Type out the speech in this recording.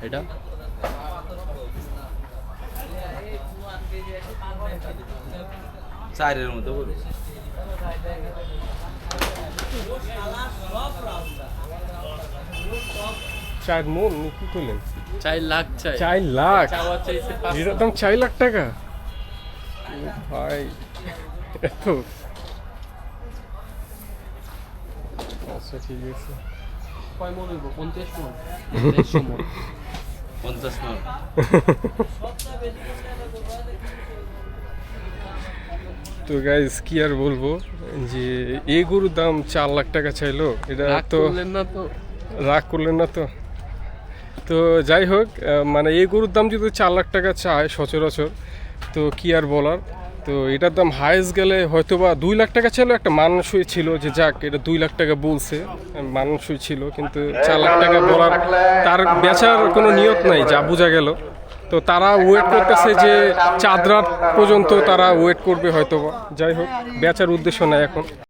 এটা চারের মতো বলুন। চার মন কি করলেন? 4 লাখ চাই। 4 লাখ? চাওয়া চাইছে 5 এটার দাম 4 লাখ টাকা? ও ভাই, এত? আচ্ছা ঠিক আছে। কয় মন হইব? 50 মন। 50 মন। তো গাইস কি আর বলবো, যে এই গরুর দাম 4 লাখ টাকা চাইলো, এটা তো রাগ করলেন না তো? তো যাই হোক, মানে এই গরুর দাম যদি 4 লাখ টাকা চায় সচরাচর, তো কি আর বলার। তো এটার দাম হাইস্ট গেলে হয়তো বা 2 লাখ টাকা ছিল, একটা মানসই ছিল যে যাক এটা 2 লাখ টাকা বলছে, মানসই ছিল, কিন্তু 4 লাখ টাকা বলার তার বেচার কোনো নিয়ত নাই, যা বোঝা গেল। তো তারা ওয়েট করতেছে যে চাঁদ রাত পর্যন্ত তারা ওয়েট করবে হয়তো বা। যাই হোক, বেচার উদ্দেশ্য নাই এখন।